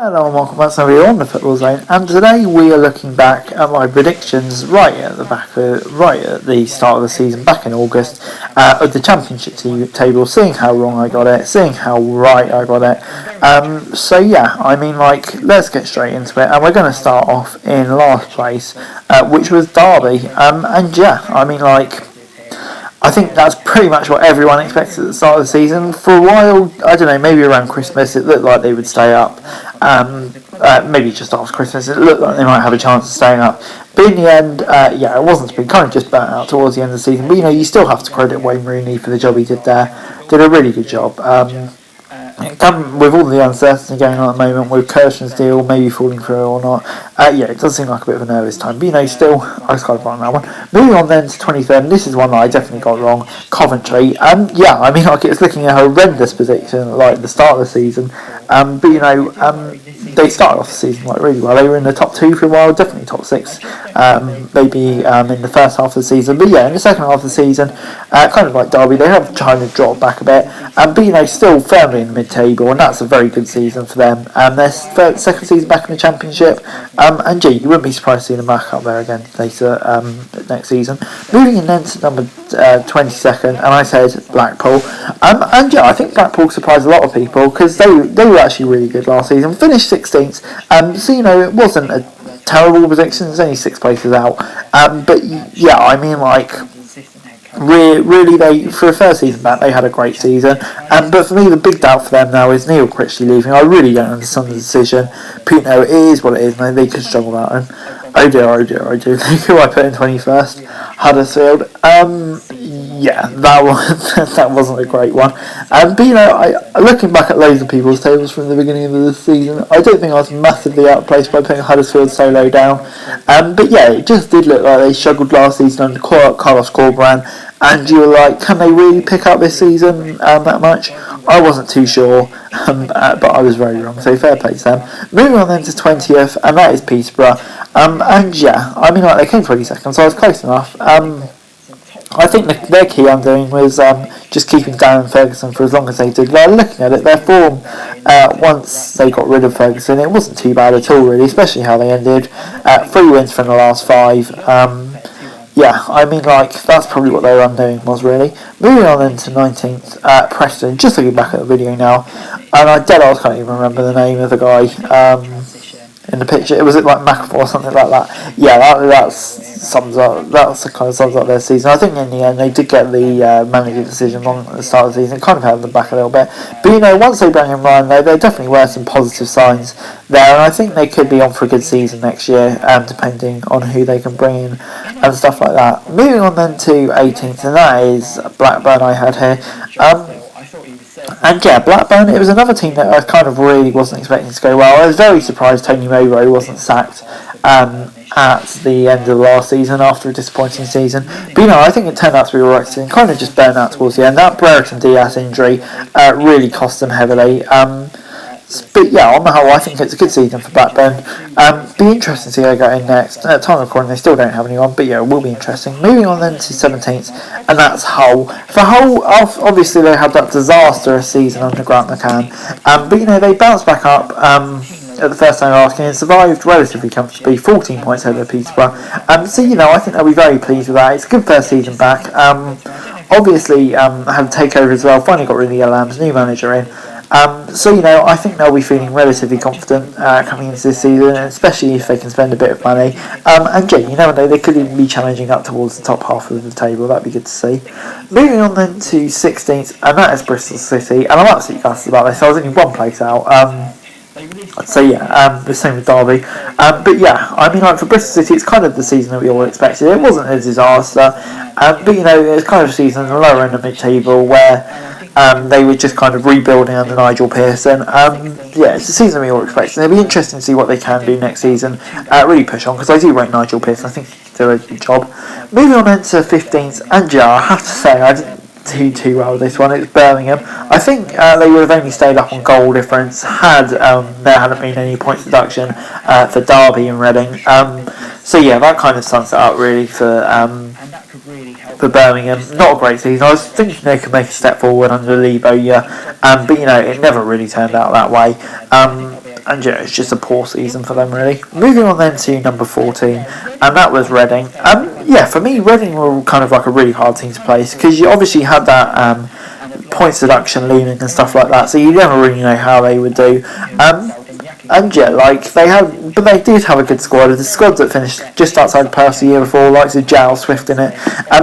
Hello and welcome back to on the Football Zone, and today we are looking back at my predictions right at the start of the season, back in August, of the Championship table, seeing how wrong I got it, seeing how right I got it. Let's get straight into it, and we're going to start off in last place, which was Derby, I think that's pretty much what everyone expected at the start of the season. For a while, I don't know, maybe around Christmas, it looked like they would stay up. Maybe just after Christmas, it looked like they might have a chance of staying up. But in the end, it wasn't to be. Kind of just burnt out towards the end of the season. But, you still have to credit Wayne Rooney for the job he did there. Did a really good job. With all the uncertainty going on at the moment, with Kirshen's deal maybe falling through or not, it does seem like a bit of a nervous time. But still, I was kind of wrong on that one. Moving on then to 23rd, and this is one that I definitely got wrong. Coventry. It was looking at a horrendous prediction like at the start of the season. They started off the season really well. They were in the top 2 for a while, definitely top 6, maybe in the first half of the season. But in the second half of the season, kind of like Derby, they have kind of dropped back a bit. Still firmly in the mid-table, and that's a very good season for them. Their second season back in the Championship, you wouldn't be surprised to see them back up there again later next season. Moving in then to number 22nd, and I said Blackpool. I think Blackpool surprised a lot of people because they were actually really good last season. Finished 16th, it wasn't a terrible prediction. It's only 6 places out. Really, they for a first season back, they had a great season. But for me, the big doubt for them now is Neil Critchley leaving. I really don't understand the decision. It is what it is, and they could struggle without him. Oh dear. Who I put in 21st? Huddersfield. That wasn't a great one. Looking back at loads of people's tables from the beginning of the season, I don't think I was massively outplaced by putting Huddersfield so low down. It just did look like they struggled last season under Carlos Corberán, and you were like, can they really pick up this season that much? I wasn't too sure, but I was very wrong, so fair play to them. Moving on then to 20th, and that is Peterborough. They came 22nd, so I was close enough. I think their key undoing was just keeping Darren Ferguson for as long as they did. Looking at it, their form, once they got rid of Ferguson, it wasn't too bad at all, really, especially how they ended. 3 wins from the last 5. That's probably what their undoing was, really. Moving on then to 19th, Preston. Just looking back at the video now, and I can't even remember the name of the guy in the picture. Was it like McAvoy or something like that? That sums up their season. I think in the end they did get the manager decision wrong at the start of the season. It kind of held them back a little bit. But once they bring in Ryan, there definitely were some positive signs there, and I think they could be on for a good season next year, depending on who they can bring in and stuff like that. Moving on then to 18th, and that is Blackburn I had here. Blackburn, it was another team that I kind of really wasn't expecting to go well. I was very surprised Tony Mowbray wasn't sacked at the end of last season after a disappointing season. But I think it turned out to be alright and kind of just burnt out towards the end. That Brereton Diaz injury really cost them heavily. On the whole, I think it's a good season for Blackburn. Be interesting to see how they go in next. At time of recording, they still don't have anyone, but it will be interesting. Moving on then to 17th, and that's Hull. For Hull, obviously they had that disastrous season under Grant McCann, they bounced back up at the first time asking and survived relatively comfortably, 14 points over Peterborough. I think they'll be very pleased with that. It's a good first season back. Obviously, had a takeover as well. Finally got rid of the Yellow Lambs, new manager in. I think they'll be feeling relatively confident coming into this season, especially if they can spend a bit of money. They could even be challenging up towards the top half of the table. That'd be good to see. Moving on then to 16th, and that is Bristol City. And I'm absolutely gutted about this. I was only 1 place out. The same with Derby. For Bristol City, it's kind of the season that we all expected. It wasn't a disaster, it was kind of a season in the lower end of mid-table where they were just kind of rebuilding under Nigel Pearson. It's a season we all expected. It'll be interesting to see what they can do next season. Really push on, because I do rate Nigel Pearson. I think he can do a good job. Moving on into 15th, and I have to say, I didn't do too well with this one. It's Birmingham. I think they would have only stayed up on goal difference had there hadn't been any points deduction for Derby and Reading. That kind of sums it up really for Birmingham. Not a great season. I was thinking they could make a step forward under Lee Bowyer, but it never really turned out that way. And yeah, it's just a poor season for them, really. Moving on then to number 14, and that was Reading. Yeah, for me, Reading were kind of like a really hard team to place, because you obviously had that points deduction looming and stuff like that, so you never really know how they would do. And yeah, like but they did have a good squad. The squad that finished just outside the playoffs the year before, likes of Giles, Swift in it.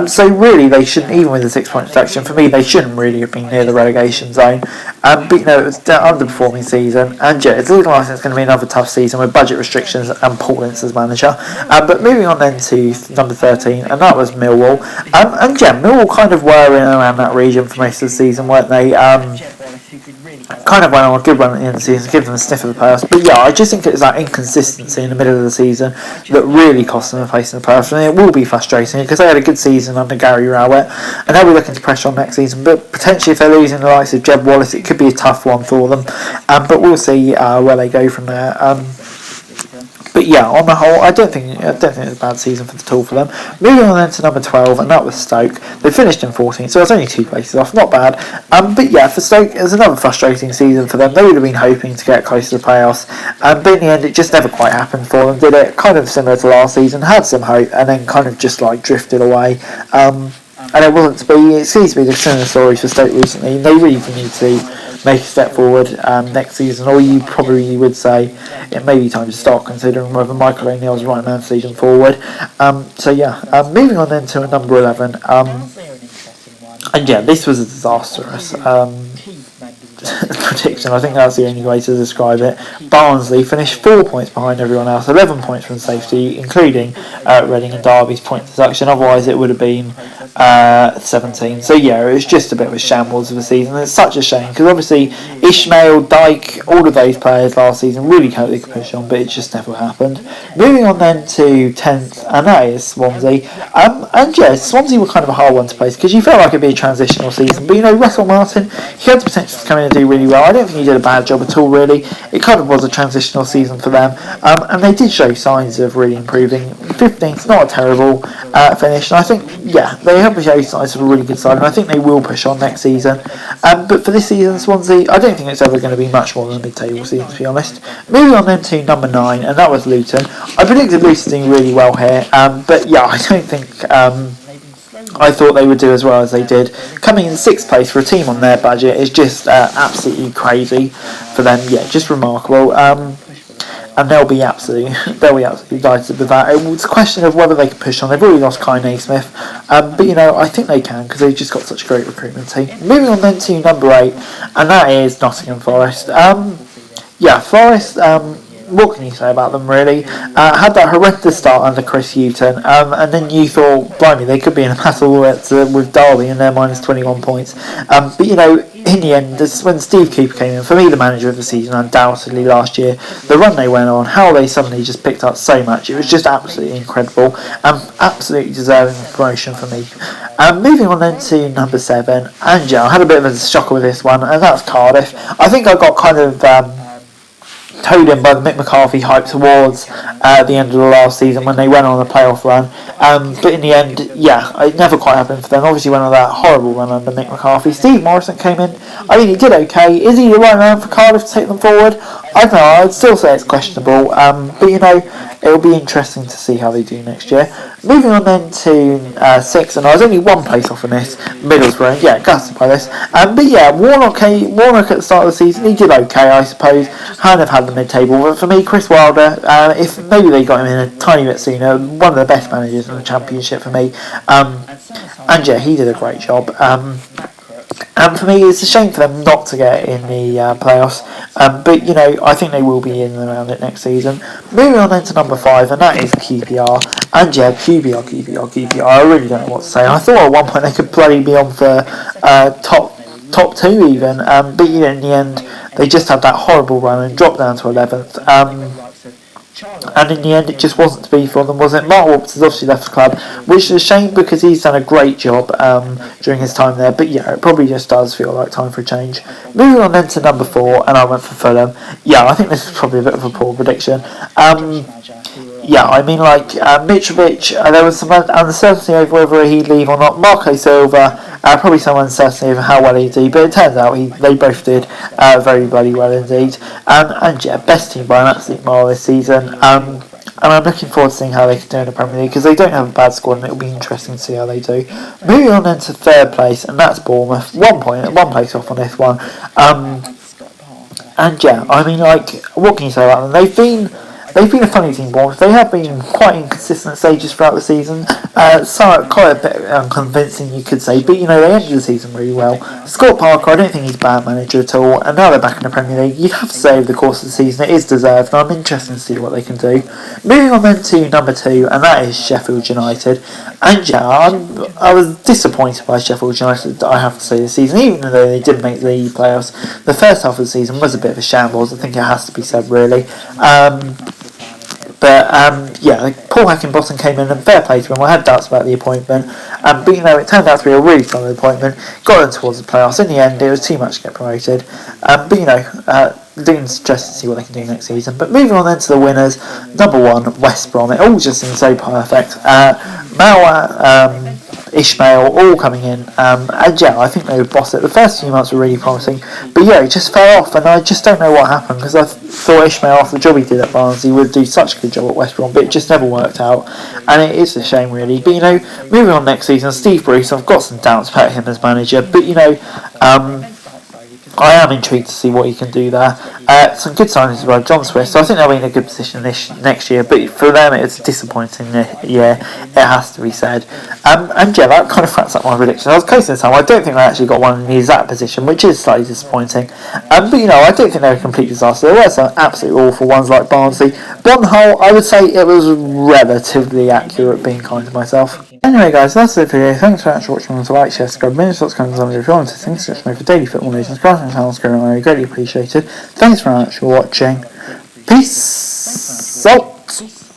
So really, they shouldn't, even with the 6-point deduction, for me, they shouldn't really have been near the relegation zone. But it was an underperforming season, and yeah, it's looking like it's going to be another tough season with budget restrictions and Paul Ince as manager. But moving on then to number 13, and that was Millwall. And yeah, Millwall kind of were in and around that region for most of the season, weren't they? Kind of went on a good run at the end of the season, give them a sniff of the playoffs. But yeah, I just think it's that inconsistency in the middle of the season that really cost them a place in the playoffs. And it will be frustrating because they had a good season under Gary Rowett, and they'll be looking to pressure on next season. But potentially, if they're losing the likes of Jeb Wallace, it could be a tough one for them. But we'll see where they go from there. But yeah, on the whole, I don't think it's a bad season for them. Moving on then to number 12, and that was Stoke. They finished in 14, so it's only 2 places off, not bad. But yeah, for Stoke, it was another frustrating season for them. They would have been hoping to get close to the playoffs, but in the end, it just never quite happened for them, did it? Kind of similar to last season, had some hope, and then kind of just like drifted away. And it wasn't to be. It seems to be the similar stories for Stoke recently. They really need to make a step forward next season, or you probably would say it may be time to start considering whether Michael O'Neill's right man season forward. So yeah, moving on then to number 11, and yeah, this was a disastrous prediction. I think that's the only way to describe it. Barnsley finished 4 points behind everyone else, 11 points from safety, including Reading and Derby's point deduction. Otherwise, it would have been 17. So yeah, it was just a bit of a shambles of a season. It's such a shame because obviously Ishmael, Dyke, all of those players last season really hoped they could push on, but it just never happened. Moving on then to 10th, and that is Swansea. And yeah, Swansea were kind of a hard one to place because you felt like it'd be a transitional season, but Russell Martin, he had the potential to come in and do really well. I don't think he did a bad job at all, really. It kind of was a transitional season for them, and they did show signs of really improving. 15th, not a terrible finish, and I think, yeah, they have shown signs of a really good side, and I think they will push on next season. But for this season, Swansea, I don't think it's ever going to be much more than a mid-table season, to be honest. Moving on then to number 9, and that was Luton. I predicted Luton doing really well here, but yeah, I don't think I thought they would do as well as they did. Coming in 6th place for a team on their budget is just absolutely crazy for them. Yeah, just remarkable. And they'll be absolutely delighted with that. It's a question of whether they can push on. They've already lost Kai Naismith, but I think they can because they've just got such a great recruitment team. Moving on then to number 8, and that is Nottingham Forest. Yeah, Forest. What can you say about them, really? Had that horrendous start under Chris Hughton, and then you thought, blimey, they could be in a battle with Derby and they're minus 21 points. But in the end, when Steve Cooper came in, for me, the manager of the season, undoubtedly last year, the run they went on, how they suddenly just picked up so much, it was just absolutely incredible, and absolutely deserving of promotion for me. Moving on then to number 7, and yeah, I had a bit of a shocker with this one, and that's Cardiff. I think I got kind of towed in by the Mick McCarthy hype towards the end of the last season when they went on a playoff run, but in the end, yeah, it never quite happened for them. Obviously went on that horrible run under Mick McCarthy. Steve Morrison came in. I mean, he did okay. Is he the right man for Cardiff to take them forward? I don't know, I'd still say it's questionable, but it'll be interesting to see how they do next year. Moving on then to 6, and I was only 1 place off on this, Middlesbrough, yeah, gutted by this. But yeah, Warnock at the start of the season, he did okay, I suppose, kind of had the mid-table, but for me, Chris Wilder, if maybe they got him in a tiny bit sooner, one of the best managers in the Championship for me, and yeah, he did a great job. And for me, it's a shame for them not to get in the playoffs. But, I think they will be in and around it next season. Moving on then to number 5, and that is QPR. And yeah, QPR. I really don't know what to say. I thought at one point they could bloody be on for top 2 even. But, in the end, they just had that horrible run and dropped down to 11th. And in the end, it just wasn't to be for them, was it? Mark Warps has obviously left the club, which is a shame because he's done a great job during his time there. But yeah, it probably just does feel like time for a change. Moving on then to number 4, and I went for Fulham. Yeah, I think this is probably a bit of a poor prediction. Yeah, I mean, like Mitrovic, there was some uncertainty over whether he'd leave or not. Marco Silva, Probably some uncertainty over how well he did, but it turns out they both did very, very well indeed. And yeah, best team by an absolute mile this season. And I'm looking forward to seeing how they can do in the Premier League because they don't have a bad squad and it'll be interesting to see how they do. Moving on then to third place, and that's Bournemouth. 1 point, 1 place off on this one. And yeah, I mean, like, what can you say about them? They've been a funny team, Bournemouth. They have been quite inconsistent stages throughout the season. Quite a bit unconvincing, you could say. But, they ended the season really well. Scott Parker, I don't think he's a bad manager at all. And now they're back in the Premier League. You'd have to say over the course of the season, it is deserved. And I'm interested to see what they can do. Moving on then to number 2, and that is Sheffield United. And yeah, I was disappointed by Sheffield United, I have to say, this season. Even though they did make the playoffs, the first half of the season was a bit of a shambles. I think it has to be said, really. But yeah, Paul Heckingbottom came in and fair play to him. I had doubts about the appointment, but it turned out to be a really solid appointment. Got them towards the playoffs. In the end, it was too much to get promoted. But doing interested to see what they can do next season. But moving on then to the winners, number 1, West Brom. It all just seemed so perfect. Mawa, Ishmael, all coming in, and yeah, I think they would boss it. The first few months were really promising, but yeah, it just fell off, and I just don't know what happened, because I thought Ishmael, after the job he did at Barnsley, would do such a good job at West Brom, but it just never worked out, and it is a shame, really. But moving on next season, Steve Bruce, I've got some doubts about him as manager, but I am intrigued to see what he can do there. Some good signings as well, John Swift, so I think they'll be in a good position next year, but for them it's a disappointing year, it has to be said. And yeah, that kind of wraps up my prediction. I was close to the time. I don't think I actually got one in the exact position, which is slightly disappointing. But I don't think they're a complete disaster. There were some absolutely awful ones like Barnsley, but on the whole, I would say it was relatively accurate, being kind to myself. Anyway guys, that's it for today. Thanks very much for watching. So like, share, subscribe, minutes, what's coming on if you want to think, subscribe for daily football news and subscribe to the channel, I greatly appreciated. Thanks very much for watching. Peace out.